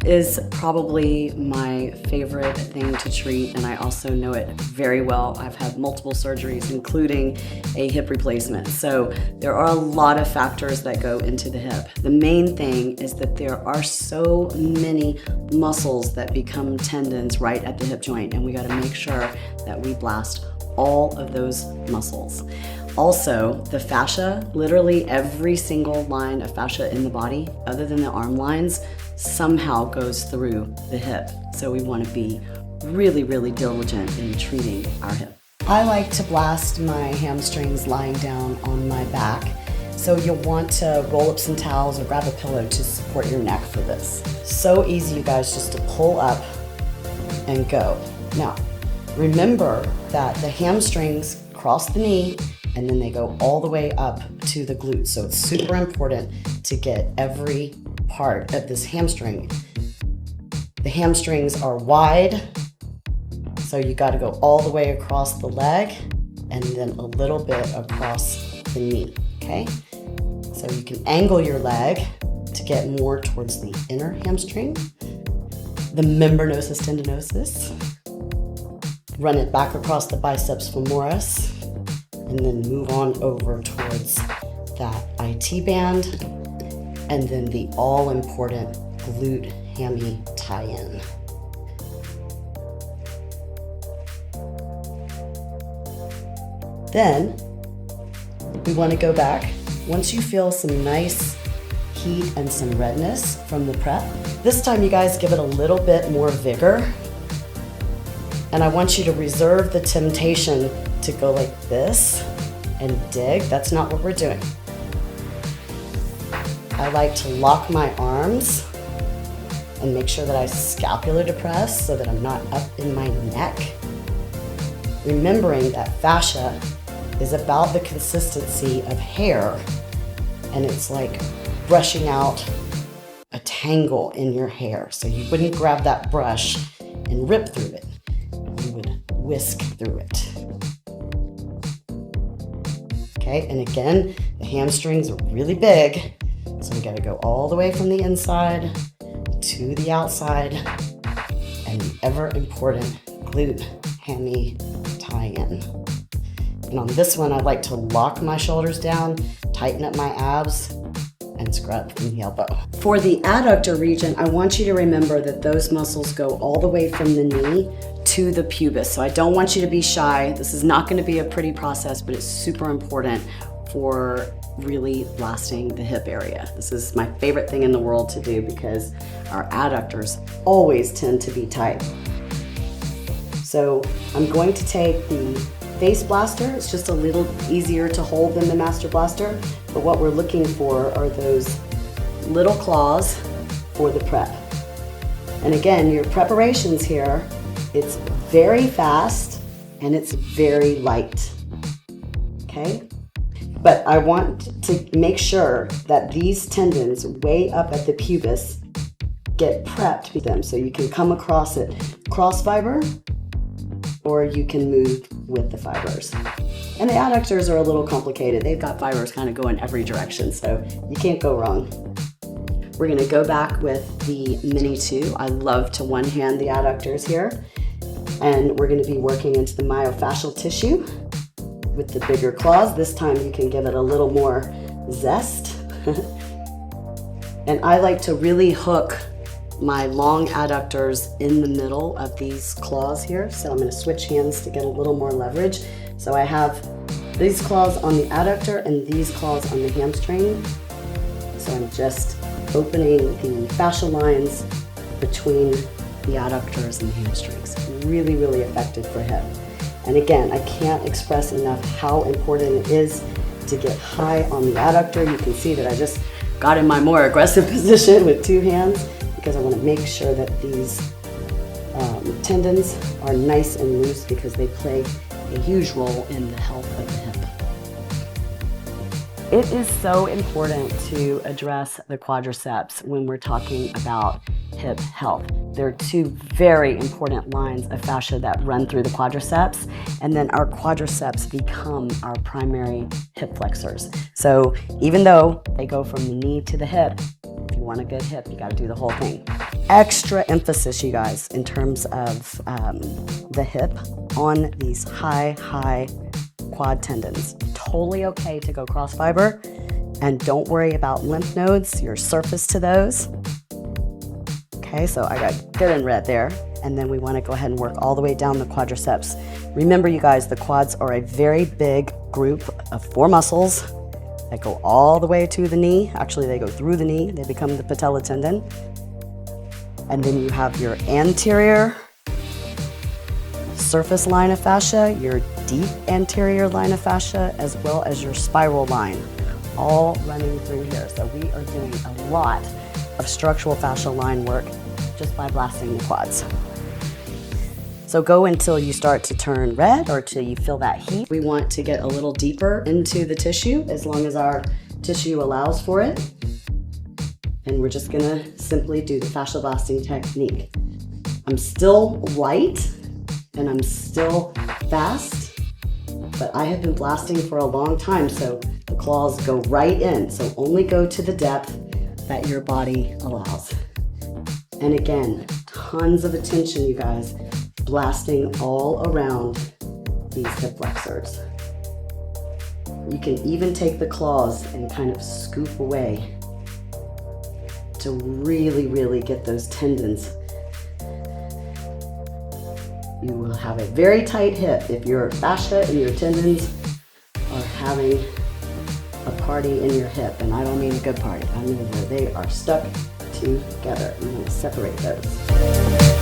is probably my favorite thing to treat, and I also know it very well. I've had multiple surgeries, including a hip replacement. So there are a lot of factors that go into the hip. The main thing is that there are so many muscles that become tendons right at the hip joint, and we got to make sure that we blast all of those muscles. Also, the fascia, literally every single line of fascia in the body, other than the arm lines, somehow goes through the hip. So we want to be really, really diligent in treating our hip. I like to blast my hamstrings lying down on my back. So you'll want to roll up some towels or grab a pillow to support your neck for this. So easy, you guys, just to pull up and go. Now, remember that the hamstrings cross the knee and then they go all the way up to the glutes. So it's super important to get every part of this hamstring. The hamstrings are wide, so you got to go all the way across the leg and then a little bit across the knee, okay? So you can angle your leg to get more towards the inner hamstring, the membranosus tendinosus. Run it back across the biceps femoris, and then move on over towards that IT band, and then the all-important glute hammy tie-in. Then we want to go back. Once you feel some nice heat and some redness from the prep, this time you guys give it a little bit more vigor. And I want you to reserve the temptation to go like this and dig. That's not what we're doing. I like to lock my arms and make sure that I scapular depress so that I'm not up in my neck. Remembering that fascia is about the consistency of hair, and it's like brushing out a tangle in your hair. So you wouldn't grab that brush and rip through it. You would whisk through it. Okay, and again, the hamstrings are really big, so we gotta go all the way from the inside to the outside, and the ever important glute hammy tie-in. And on this one, I like to lock my shoulders down, tighten up my abs, and scrub from the elbow. For the adductor region, I want you to remember that those muscles go all the way from the knee to the pubis. So I don't want you to be shy. This is not going to be a pretty process, but it's super important for really blasting the hip area. This is my favorite thing in the world to do because our adductors always tend to be tight. So I'm going to take the face blaster. It's just a little easier to hold than the master blaster, but what we're looking for are those little claws for the prep. And again, your preparations here, it's very fast and it's very light, okay? But I want to make sure that these tendons way up at the pubis get prepped with them. So you can come across it cross fiber, or you can move with the fibers. And the adductors are a little complicated. They've got fibers kind of going every direction, so you can't go wrong. We're gonna go back with the Mini 2. I love to one-hand the adductors here. And we're gonna be working into the myofascial tissue with the bigger claws. This time you can give it a little more zest. And I like to really hook my long adductors in the middle of these claws here. So I'm going to switch hands to get a little more leverage. So I have these claws on the adductor and these claws on the hamstring. So I'm just opening the fascial lines between the adductors and the hamstrings. Really, really effective for hip. And again, I can't express enough how important it is to get high on the adductor. You can see that I just got in my more aggressive position with two hands, because I want to make sure that these tendons are nice and loose because they play a huge role in the health of the hip. It is so important to address the quadriceps when we're talking about hip health. There are two very important lines of fascia that run through the quadriceps, and then our quadriceps become our primary hip flexors. So even though they go from the knee to the hip, if you want a good hip, you got to do the whole thing. Extra emphasis, you guys, in terms of the hip on these high quad tendons. Totally okay to go cross fiber, and don't worry about lymph nodes, your surface to those. Okay, so I got good and red there. And then we want to go ahead and work all the way down the quadriceps. Remember, you guys, the quads are a very big group of 4 muscles that go all the way to the knee. Actually, they go through the knee. They become the patella tendon. And then you have your anterior surface line of fascia, your deep anterior line of fascia, as well as your spiral line, all running through here. So we are doing a lot of structural fascial line work just by blasting the quads. So go until you start to turn red or till you feel that heat. We want to get a little deeper into the tissue as long as our tissue allows for it. And we're just gonna simply do the fascial blasting technique. I'm still light and I'm still fast, but I have been blasting for a long time, so the claws go right in. So only go to the depth that your body allows. And again, tons of attention, you guys, blasting all around these hip flexors. You can even take the claws and kind of scoop away to really get those tendons. You will have a very tight hip if your fascia and your tendons are having a party in your hip. And I don't mean a good party, I mean where they are stuck together. You want to separate those.